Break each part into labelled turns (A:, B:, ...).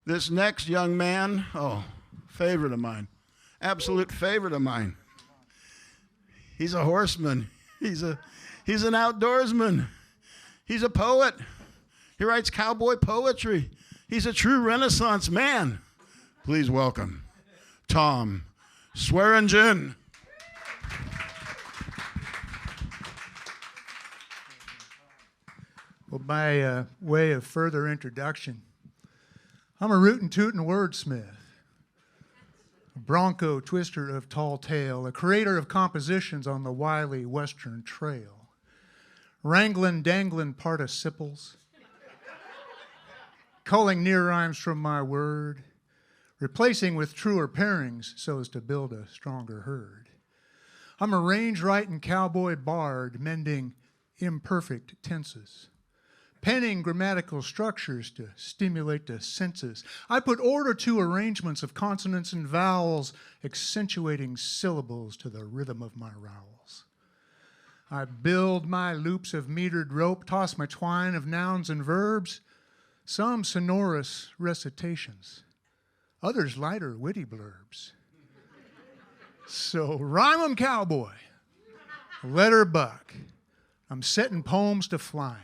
A: This next young man, favorite of mine, absolute favorite of mine. He's a horseman. He's an outdoorsman. He's a poet. He writes cowboy poetry. He's a true Renaissance man. Please welcome Tom Swearingen.
B: Well, by way of further introduction, I'm a rootin' tootin' wordsmith, a bronco twister of tall tale, a creator of compositions on the wily western trail, wranglin' danglin' participles, culling near rhymes from my word, replacing with truer pairings so as to build a stronger herd. I'm a range-writin' cowboy bard, mending imperfect tenses, penning grammatical structures to stimulate the senses. I put order to arrangements of consonants and vowels, accentuating syllables to the rhythm of my rowels. I build my loops of metered rope, toss my twine of nouns and verbs, some sonorous recitations, others lighter, witty blurbs. So rhyme 'em, cowboy, letter buck. I'm setting poems to flying.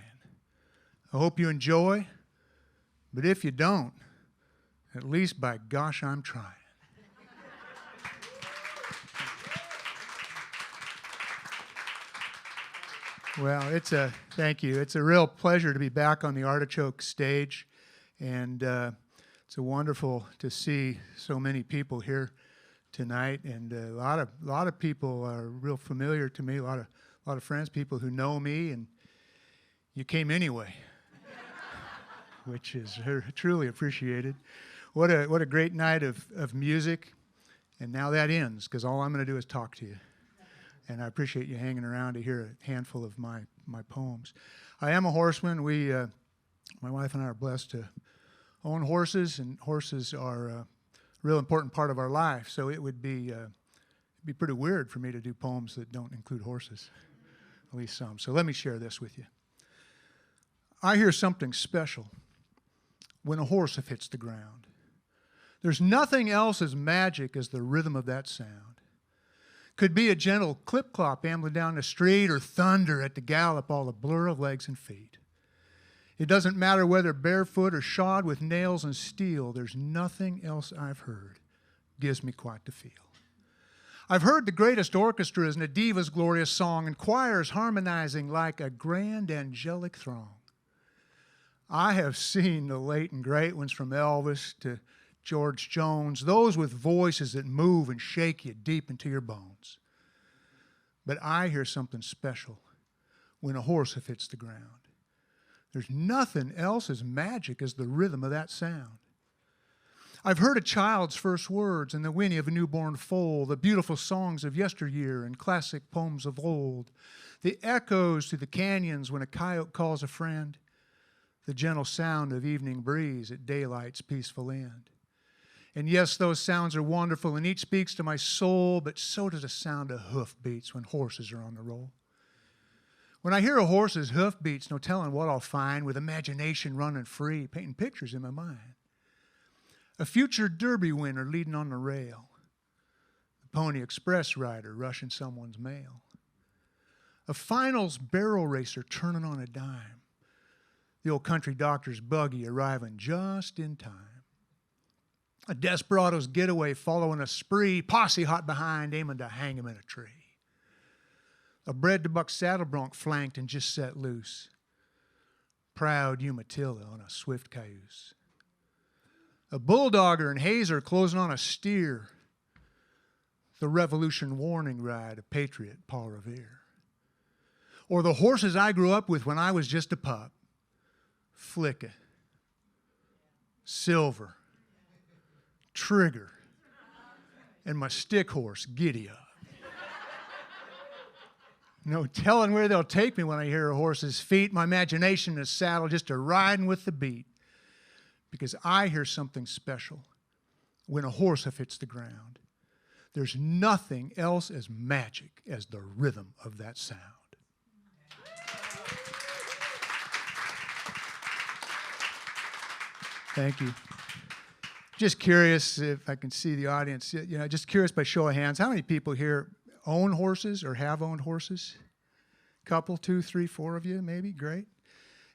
B: I hope you enjoy, but if you don't, at least by gosh, I'm trying. Well, thank you. It's a real pleasure to be back on the Artichoke stage, and it's wonderful to see so many people here tonight, and a lot of people are real familiar to me. A lot of friends, people who know me, and you came anyway, which is truly appreciated. What a great night of music, and now that ends, because all I'm going to do is talk to you. And I appreciate you hanging around to hear a handful of my poems. I am a horseman. My wife and I are blessed to own horses, and horses are a real important part of our life. So it would be pretty weird for me to do poems that don't include horses, at least some. So let me share this with you. I hear something special when a horse hits the ground. There's nothing else as magic as the rhythm of that sound. Could be a gentle clip-clop ambling down the street, or thunder at the gallop, all the blur of legs and feet. It doesn't matter whether barefoot or shod with nails and steel. There's nothing else I've heard gives me quite the feel. I've heard the greatest orchestras and a diva's glorious song, and choirs harmonizing like a grand angelic throng. I have seen the late and great ones, from Elvis to George Jones, those with voices that move and shake you deep into your bones. But I hear something special when a horse hits the ground. There's nothing else as magic as the rhythm of that sound. I've heard a child's first words and the whinny of a newborn foal, the beautiful songs of yesteryear and classic poems of old, the echoes through the canyons when a coyote calls a friend, the gentle sound of evening breeze at daylight's peaceful end. And yes, those sounds are wonderful, and each speaks to my soul, but so does the sound of hoofbeats when horses are on the roll. When I hear a horse's hoofbeats, no telling what I'll find, with imagination running free, painting pictures in my mind. A future Derby winner leading on the rail, the Pony Express rider rushing someone's mail, a finals barrel racer turning on a dime, the old country doctor's buggy arriving just in time. A desperado's getaway following a spree, posse hot behind, aiming to hang him in a tree. A bred-to-buck saddle bronc flanked and just set loose. Proud Umatilla on a swift cayuse. A bulldogger and hazer closing on a steer. The Revolution warning ride of patriot Paul Revere. Or the horses I grew up with when I was just a pup. Flicka, Silver, Trigger, and my stick horse, Giddy Up. No telling where they'll take me when I hear a horse's feet. My imagination in the saddle just a riding with the beat. Because I hear something special when a horse hits the ground. There's nothing else as magic as the rhythm of that sound. Thank you. Just curious if I can see the audience. Just curious by show of hands, how many people here own horses or have owned horses? Couple, 2, 3, 4 of you, maybe. Great.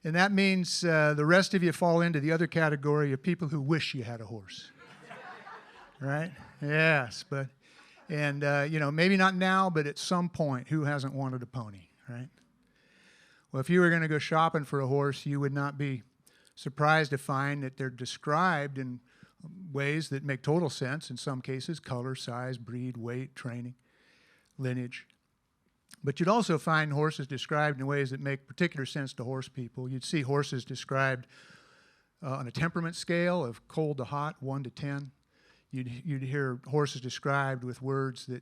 B: And that means the rest of you fall into the other category of people who wish you had a horse. Right? Yes, maybe not now, but at some point, who hasn't wanted a pony, right? Well, if you were going to go shopping for a horse, you would not be surprised to find that they're described in ways that make total sense in some cases: color, size, breed, weight, training, lineage. But you'd also find horses described in ways that make particular sense to horse people. You'd see horses described on a temperament scale of cold to hot, 1 to 10. You'd hear horses described with words that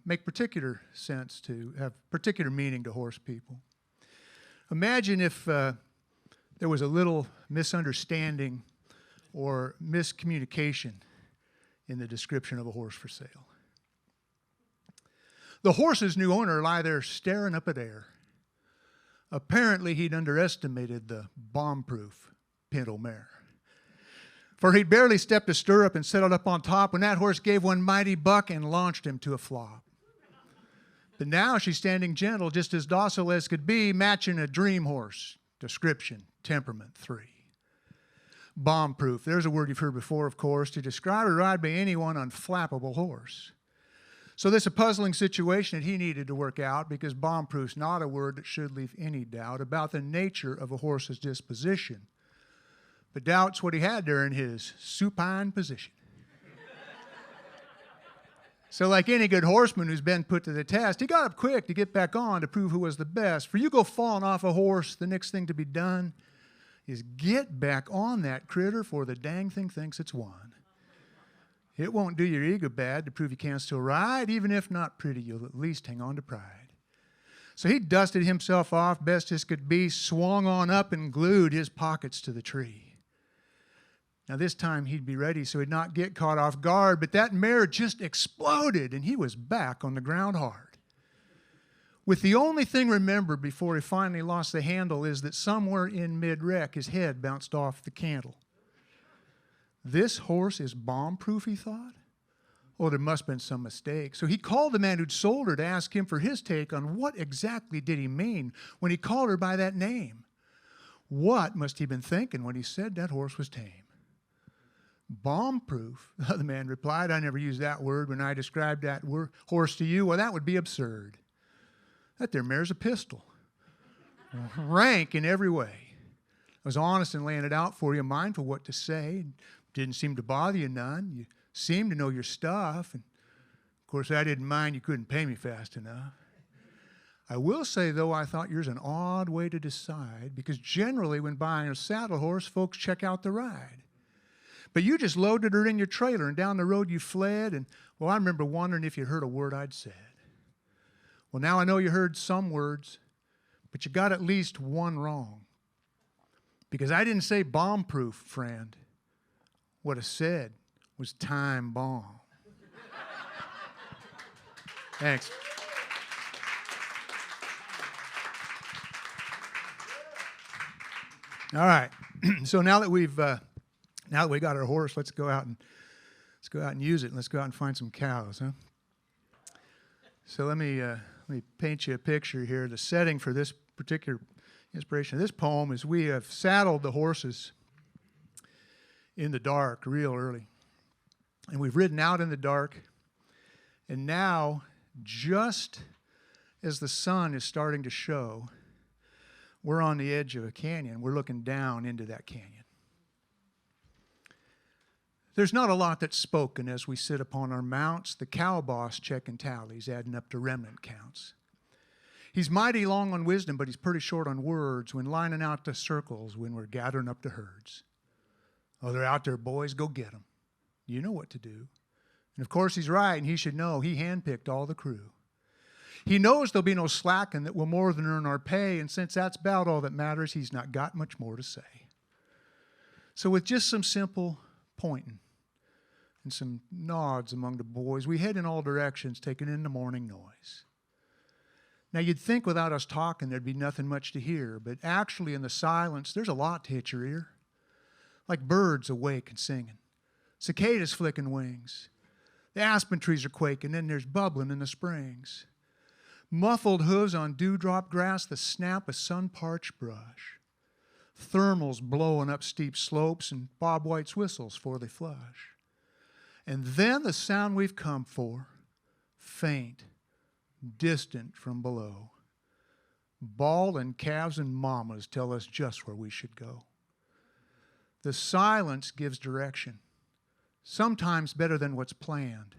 B: make particular sense, to have particular meaning to horse people. Imagine if there was a little misunderstanding or miscommunication in the description of a horse for sale. The horse's new owner lie there staring up at air. Apparently, he'd underestimated the bomb-proof Pinto mare. For he'd barely stepped a stirrup and settled up on top when that horse gave one mighty buck and launched him to a flop. But now she's standing gentle, just as docile as could be, matching a dream horse. Description, temperament, 3. Bomb-proof, there's a word you've heard before, of course, to describe a ride by anyone unflappable horse. So this is a puzzling situation that he needed to work out, because bomb-proof's not a word that should leave any doubt about the nature of a horse's disposition. But doubt's what he had there in his supine position. So like any good horseman who's been put to the test, he got up quick to get back on to prove who was the best. For you go falling off a horse, the next thing to be done is get back on that critter, for the dang thing thinks it's won. It won't do your ego bad to prove you can still ride. Even if not pretty, you'll at least hang on to pride. So he dusted himself off best as could be, swung on up and glued his pockets to the tree. Now this time he'd be ready so he'd not get caught off guard, but that mare just exploded and he was back on the ground hard. With the only thing remembered before he finally lost the handle is that somewhere in mid-wreck his head bounced off the cantle. This horse is bomb-proof, he thought. Oh, there must have been some mistake. So he called the man who'd sold her to ask him for his take on what exactly did he mean when he called her by that name. What must he have been thinking when he said that horse was tame? Bomb-proof, the man replied. I never used that word when I described that horse to you. Well, that would be absurd. That there mare's a pistol. Rank in every way. I was honest in laying it out for you, mindful what to say. Didn't seem to bother you none. You seemed to know your stuff. And of course, I didn't mind you couldn't pay me fast enough. I will say, though, I thought yours an odd way to decide, because generally when buying a saddle horse, folks check out the ride. But you just loaded her in your trailer and down the road you fled, and, well, I remember wondering if you heard a word I'd said. Well, now I know you heard some words, but you got at least one wrong. Because I didn't say bomb-proof, friend. What I said was time bomb. Thanks. All right. So now that we got our horse, let's go out and use it, and let's go out and find some cows, huh? So let me paint you a picture here. The setting for this particular inspiration of this poem is we have saddled the horses in the dark real early. And we've ridden out in the dark. And now, just as the sun is starting to show, we're on the edge of a canyon. We're looking down into that canyon. There's not a lot that's spoken as we sit upon our mounts, the cow boss checking tallies, adding up to remnant counts. He's mighty long on wisdom, but he's pretty short on words when lining out the circles when we're gathering up the herds. Oh, they're out there, boys, go get them. You know what to do. And of course he's right, and he should know he handpicked all the crew. He knows there'll be no slacking that will more than earn our pay, and since that's about all that matters, he's not got much more to say. So with just some simple pointing and some nods among the boys, we head in all directions, taking in the morning noise. Now, you'd think without us talking there'd be nothing much to hear, but actually in the silence, there's a lot to hit your ear. Like birds awake and singing, Cicadas flicking wings. The aspen trees are quaking, and there's bubbling in the springs. Muffled hooves on dewdrop grass, the snap of sun-parched brush. Thermals blowing up steep slopes, and Bob White's whistles for they flush. And then the sound we've come for, faint, distant from below. Bawling calves and mamas tell us just where we should go. The silence gives direction, sometimes better than what's planned.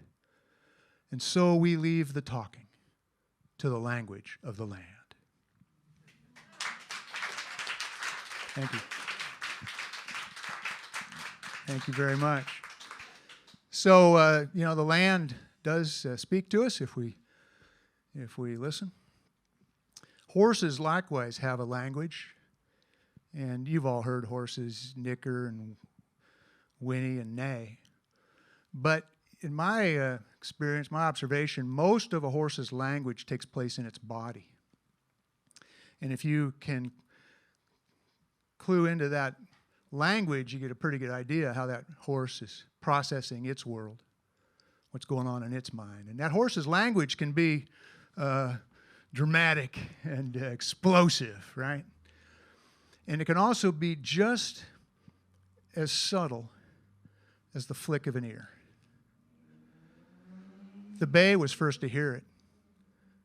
B: And so we leave the talking to the language of the land. Thank you. Thank you very much. So, the land does speak to us if we listen. Horses likewise have a language, and you've all heard horses nicker and whinny and neigh. But in my experience, my observation, most of a horse's language takes place in its body. And if you can clue into that language, you get a pretty good idea how that horse is processing its world, what's going on in its mind. And that horse's language can be dramatic and explosive, right? And it can also be just as subtle as the flick of an ear. The bay was first to hear it,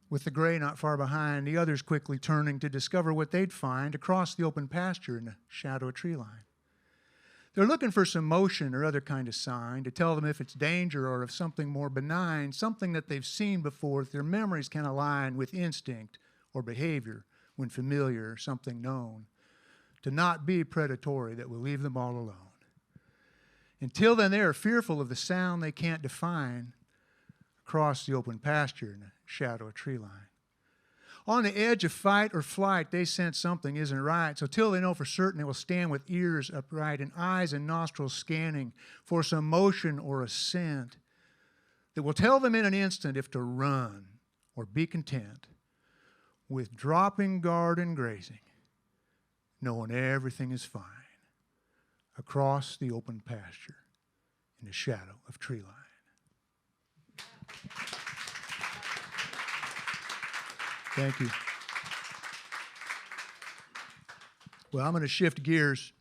B: with the gray not far behind, the others quickly turning to discover what they'd find across the open pasture in the shadow of tree line. They're looking for some motion or other kind of sign to tell them if it's danger or if something more benign, something that they've seen before, that their memories can align with instinct or behavior when familiar or something known, to not be predatory that will leave them all alone. Until then, they are fearful of the sound they can't define across the open pasture in the shadow of tree line. On the edge of fight or flight, they sense something isn't right. So till they know for certain, they will stand with ears upright and eyes and nostrils scanning for some motion or a scent that will tell them in an instant if to run or be content with dropping guard and grazing, knowing everything is fine across the open pasture in the shadow of tree line. Thank you. Well, I'm going to shift gears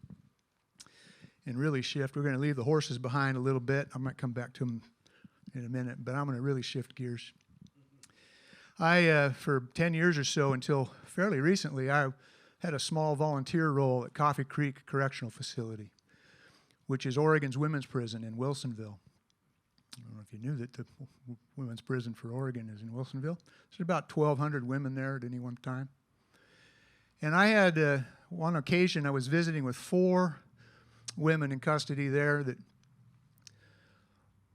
B: and really shift. We're going to leave the horses behind a little bit. I might come back to them in a minute, but I'm going to really shift gears. For 10 years or so, until fairly recently, I had a small volunteer role at Coffee Creek Correctional Facility, which is Oregon's women's prison in Wilsonville. I don't know if you knew that the women's prison for Oregon is in Wilsonville. There's about 1,200 women there at any one time. And I had, one occasion, I was visiting with 4 women in custody there that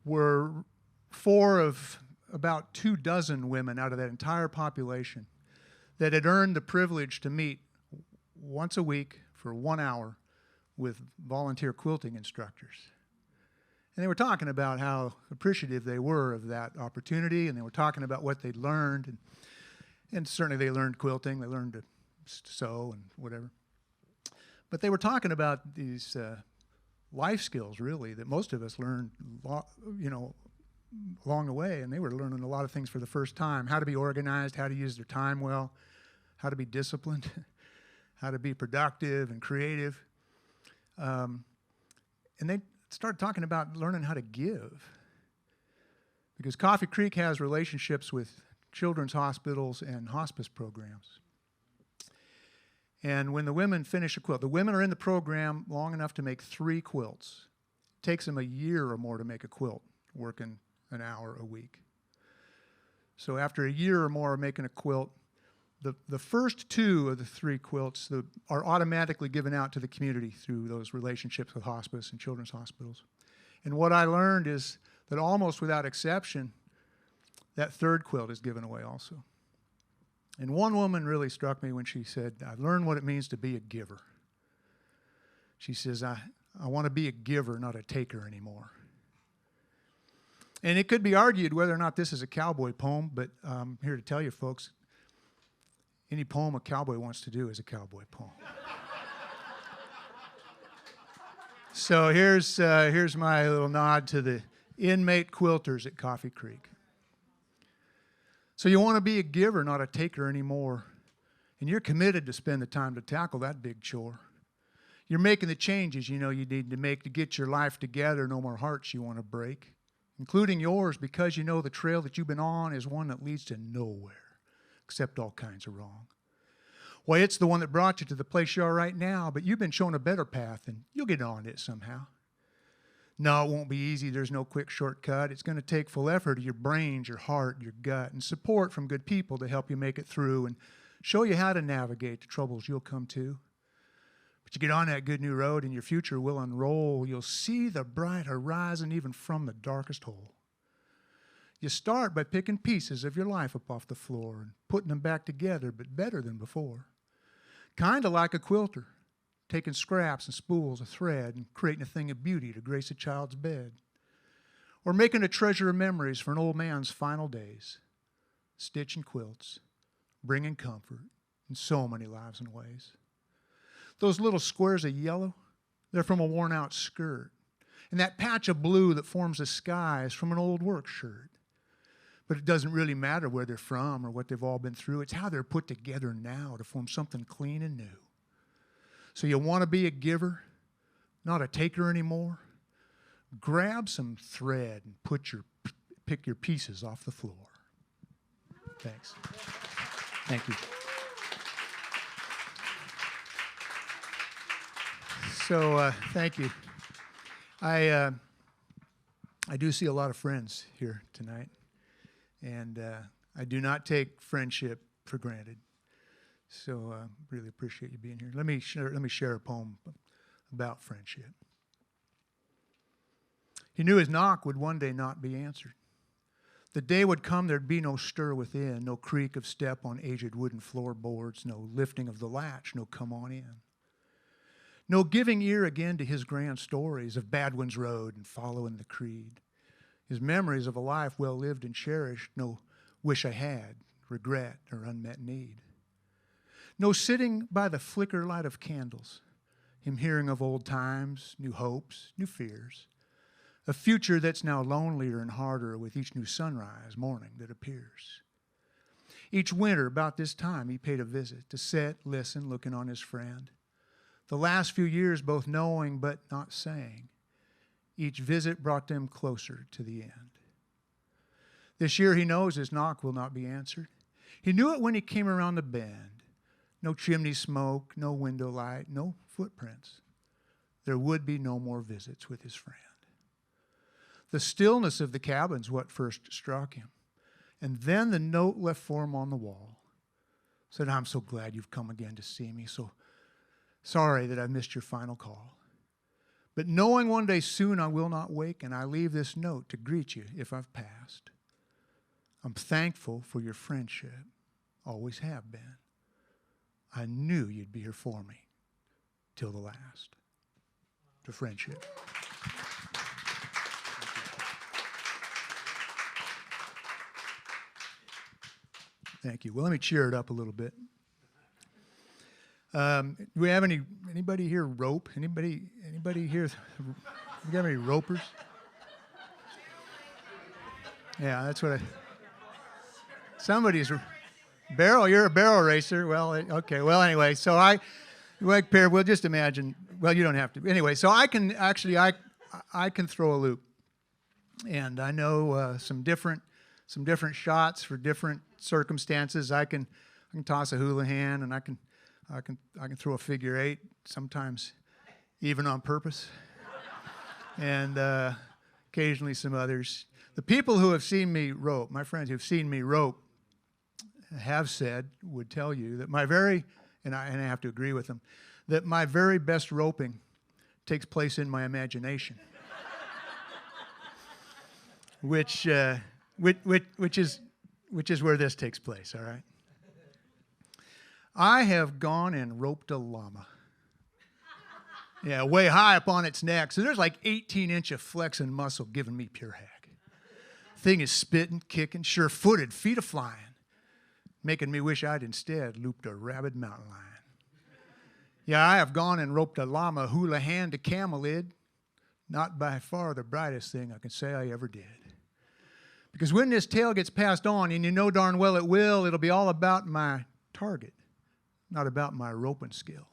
B: were 4 of about 24 women out of that entire population that had earned the privilege to meet once a week for 1 hour with volunteer quilting instructors. And they were talking about how appreciative they were of that opportunity, and they were talking about what they'd learned. And certainly they learned quilting, they learned to sew and whatever. But they were talking about these life skills, really, that most of us learned, along the way. And they were learning a lot of things for the first time: how to be organized, how to use their time well, how to be disciplined, how to be productive and creative. And they started talking about learning how to give. Because Coffee Creek has relationships with children's hospitals and hospice programs. And when the women finish a quilt, the women are in the program long enough to make 3 quilts. It takes them a year or more to make a quilt, working an hour a week. So after a year or more of making a quilt, the first 2 of the 3 quilts are automatically given out to the community through those relationships with hospice and children's hospitals. And what I learned is that almost without exception, that 3rd quilt is given away also. And one woman really struck me when she said, "I've learned what it means to be a giver." She says, I want to be a giver, not a taker anymore. And it could be argued whether or not this is a cowboy poem, but I'm here to tell you folks, any poem a cowboy wants to do is a cowboy poem. So here's my little nod to the inmate quilters at Coffee Creek. So you want to be a giver, not a taker anymore. And you're committed to spend the time to tackle that big chore. You're making the changes you know you need to make to get your life together. No more hearts you want to break, including yours, because you know the trail that you've been on is one that leads to nowhere, except all kinds of wrong. Well, it's the one that brought you to the place you are right now, but you've been shown a better path, and you'll get on it somehow. No, it won't be easy. There's no quick shortcut. It's going to take full effort of your brains, your heart, your gut, and support from good people to help you make it through and show you how to navigate the troubles you'll come to. But you get on that good new road and your future will unroll. You'll see the bright horizon even from the darkest hole. You start by picking pieces of your life up off the floor and putting them back together, but better than before. Kind of like a quilter, taking scraps and spools of thread and creating a thing of beauty to grace a child's bed. Or making a treasure of memories for an old man's final days. Stitching quilts, bringing comfort in so many lives and ways. Those little squares of yellow, they're from a worn-out skirt. And that patch of blue that forms the sky is from an old work shirt. But it doesn't really matter where they're from or what they've all been through. It's how they're put together now to form something clean and new. So you want to be a giver, not a taker anymore? Grab some thread and pick your pieces off the floor. Thanks. Thank you. So thank you. I do see a lot of friends here tonight, and I do not take friendship for granted. So really appreciate you being here. Let me share a poem about friendship. He knew his knock would one day not be answered. The day would come there'd be no stir within, no creak of step on aged wooden floorboards, no lifting of the latch, no come on in. No giving ear again to his grand stories of Badwin's Road and following the creed. His memories of a life well lived and cherished, no wish I had, regret, or unmet need. No sitting by the flicker light of candles, him hearing of old times, new hopes, new fears, a future that's now lonelier and harder with each new sunrise morning that appears. Each winter about this time he paid a visit to sit, listen, looking on his friend. The last few years both knowing but not saying. Each visit brought them closer to the end. This year he knows his knock will not be answered. He knew it when he came around the bend. No chimney smoke, no window light, no footprints. There would be no more visits with his friend. The stillness of the cabin's what first struck him. And then the note left for him on the wall. Said, I'm so glad you've come again to see me. So sorry that I missed your final call. But knowing one day soon I will not wake, and I leave this note to greet you if I've passed. I'm thankful for your friendship. Always have been. I knew you'd be here for me till the last. To friendship. Thank you. Well, let me cheer it up a little bit. Do we have anybody here rope? Anybody here? You got any ropers? Yeah, that's what somebody's barrel. You're a barrel racer. Well, okay. Well, anyway, so we'll just imagine. Well, you don't have to. Anyway, so I can throw a loop, and I know some different shots for different circumstances. I can toss a hula hand, and I can throw a figure eight, sometimes even on purpose, and occasionally some others. The people who have seen me rope, my friends who've seen me rope, would tell you that and I have to agree with them, that my very best roping takes place in my imagination, which is where this takes place. All right. I have gone and roped a llama. Yeah, way high up on its neck. So there's like 18-inch of flex and muscle giving me pure heck. Thing is spitting, kicking, sure-footed, feet a-flying, making me wish I'd instead looped a rabid mountain lion. Yeah, I have gone and roped a llama, hula hand to camelid, Not by far the brightest thing I can say I ever did. Because when this tale gets passed on, and you know darn well it will, it'll be all about my target, not about my roping skill.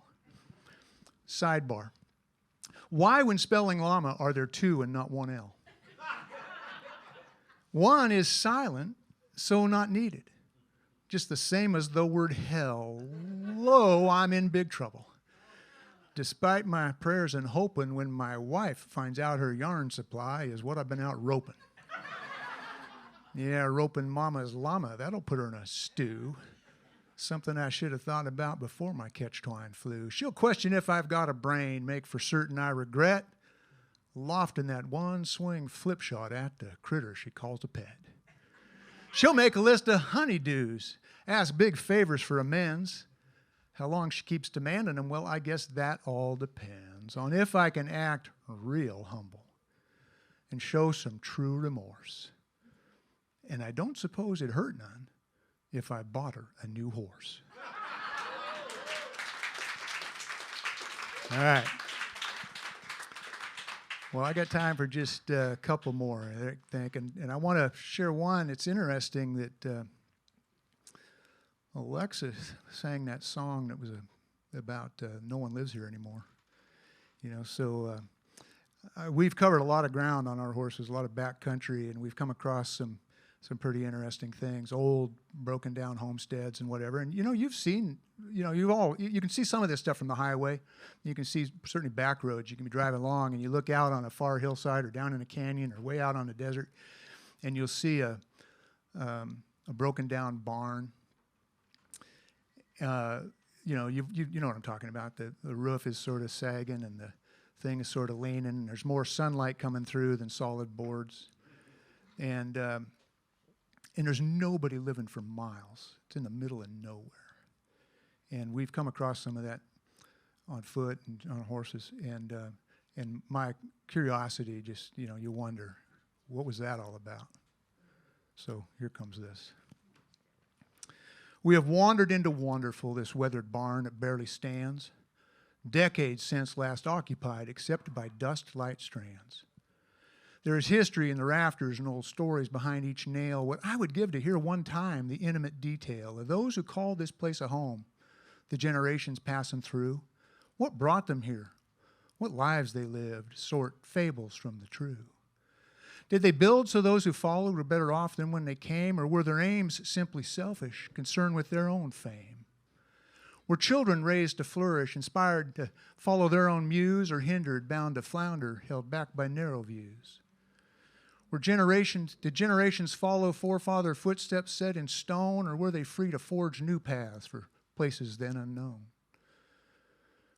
B: Sidebar. Why, when spelling llama, are there two and not one L? One is silent, so not needed. Just the same as the word hello, I'm in big trouble. Despite my prayers and hoping, when my wife finds out her yarn supply is what I've been out roping. Yeah, roping mama's llama, that'll put her in a stew. Something I should have thought about before my catch twine flew. She'll question if I've got a brain, make for certain I regret lofting that one swing flip shot at the critter she calls a pet. She'll make a list of honeydews, ask big favors for amends. How long she keeps demanding them, well, I guess that all depends on if I can act real humble and show some true remorse. And I don't suppose it hurt none if I bought her a new horse. All right. Well, I got time for just a couple more, I think. And I want to share one. It's interesting that Alexa sang that song that was about No One Lives Here Anymore. You know, so we've covered a lot of ground on our horses, a lot of back country, and we've come across some pretty interesting things, old broken down homesteads and whatever. And, you know, you've seen, you know, you can see some of this stuff from the highway. You can see certainly back roads. You can be driving along and you look out on a far hillside or down in a canyon or way out on the desert, and you'll see a broken down barn. You know, you know what I'm talking about. The roof is sort of sagging and the thing is sort of leaning, and there's more sunlight coming through than solid boards. And there's nobody living for miles. It's in the middle of nowhere. And we've come across some of that on foot and on horses. And my curiosity just, you know, you wonder, what was that all about? So here comes this. We have wandered into wonderful, this weathered barn that barely stands, decades since last occupied, except by dust light strands. There is history in the rafters and old stories behind each nail. What I would give to hear one time the intimate detail of those who called this place a home, the generations passing through. What brought them here? What lives they lived, sort fables from the true. Did they build so those who followed were better off than when they came, or were their aims simply selfish, concerned with their own fame? Were children raised to flourish, inspired to follow their own muse, or hindered, bound to flounder, held back by narrow views? Did generations follow forefather footsteps set in stone, or were they free to forge new paths for places then unknown?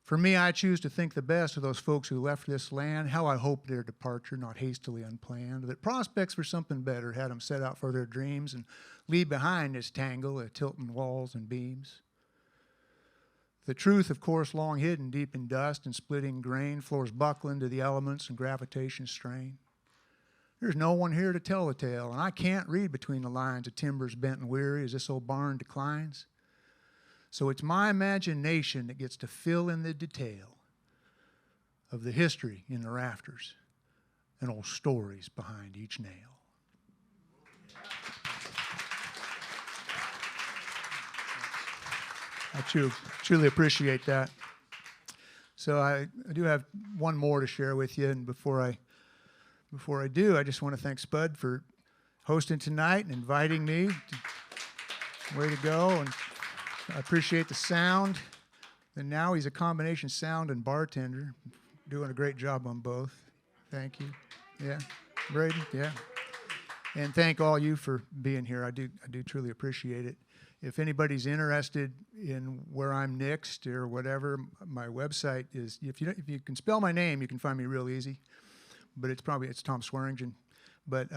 B: For me, I choose to think the best of those folks who left this land, how I hope their departure not hastily unplanned, that prospects for something better had them set out for their dreams and leave behind this tangle of tilting walls and beams. The truth, of course, long hidden deep in dust and splitting grain, floors buckling to the elements and gravitation strain. There's no one here to tell the tale, and I can't read between the lines of timbers bent and weary as this old barn declines. So it's my imagination that gets to fill in the detail of the history in the rafters and old stories behind each nail. I truly appreciate that. So I do have one more to share with you, and before I do, I just want to thank Spud for hosting tonight and inviting me. Way to go. And I appreciate the sound. And now he's a combination sound and bartender, doing a great job on both. Thank you. Yeah. Braden, yeah. And thank all you for being here. I do truly appreciate it. If anybody's interested in where I'm next or whatever, my website is, if you can spell my name, you can find me real easy. But it's Tom Swearingen. But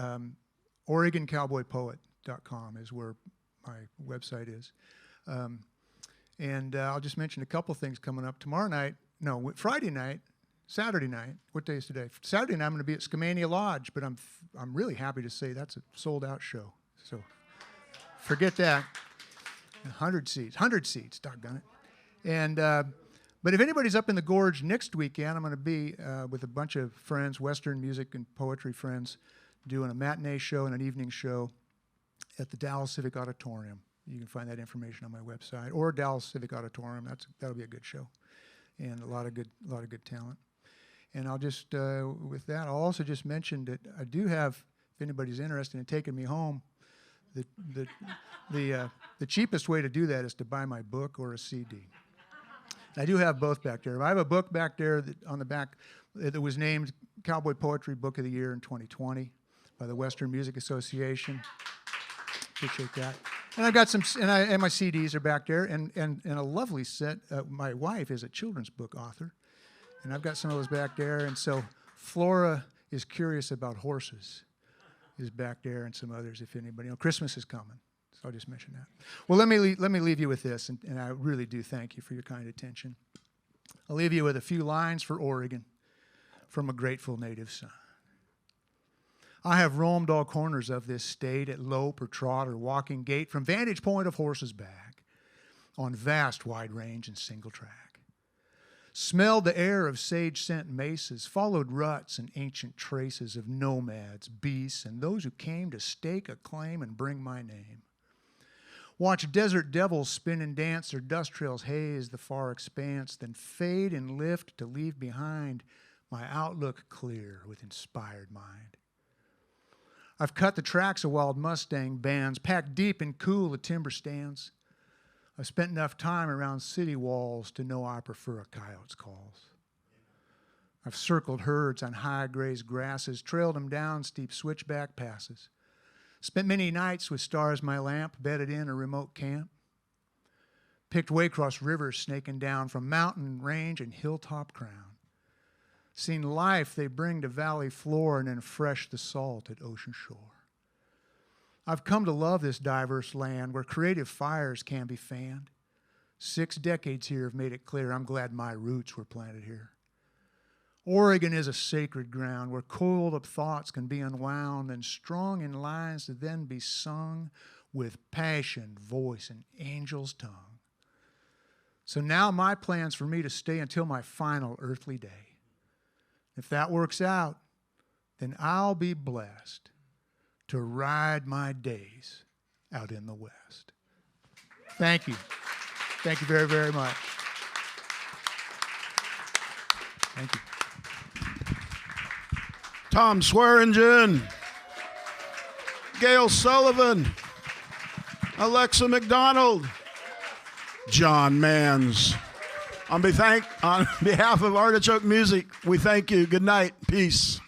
B: OregonCowboyPoet.com is where my website is. And I'll just mention a couple things coming up Friday night, Saturday night. What day is today? Saturday night I'm going to be at Skamania Lodge, but I'm really happy to say that's a sold-out show. So forget that. 100 seats, doggone it. And But if anybody's up in the Gorge next weekend, I'm going to be with a bunch of friends, Western music and poetry friends, doing a matinee show and an evening show at the Dallas Civic Auditorium. You can find that information on my website, or Dallas Civic Auditorium. That'll be a good show, and a lot of good talent. And I'll just with that, I'll also just mention that I do have, if anybody's interested in taking me home, the cheapest way to do that is to buy my book or a CD. I do have both back there. I have a book back there on the back that was named Cowboy Poetry Book of the Year in 2020 by the Western Music Association. Appreciate that. And I've got some, and my CDs are back there, and a lovely set. My wife is a children's book author, and I've got some of those back there. And so Flora is Curious About Horses is back there, and some others, if anybody. Christmas is coming, so I'll just mention that. Well, let me leave you with this, and I really do thank you for your kind attention. I'll leave you with a few lines for Oregon from a grateful native son. I have roamed all corners of this state at lope or trot or walking gait from vantage point of horse's back on vast wide range and single track. Smelled the air of sage-scent mesas, followed ruts and ancient traces of nomads, beasts, and those who came to stake a claim and bring my name. Watch desert devils spin and dance, their dust trails haze the far expanse, then fade and lift to leave behind my outlook clear with inspired mind. I've cut the tracks of wild Mustang bands, packed deep and cool the timber stands. I've spent enough time around city walls to know I prefer a coyote's calls. I've circled herds on high grazed grasses, trailed them down steep switchback passes. Spent many nights with stars my lamp, bedded in a remote camp. Picked way across rivers snaking down from mountain range and hilltop crown. Seen life they bring to valley floor and then fresh the salt at ocean shore. I've come to love this diverse land where creative fires can be fanned. 6 decades here have made it clear I'm glad my roots were planted here. Oregon is a sacred ground where coiled up thoughts can be unwound and strong in lines to then be sung with passion, voice, and angel's tongue. So now my plan's for me to stay until my final earthly day. If that works out, then I'll be blessed to ride my days out in the West. Thank you. Thank you very, very much. Thank you.
A: Tom Swearingen, Gail Sullivan, Alexa McDonald, John Manns. On behalf of Artichoke Music, we thank you. Good night. Peace.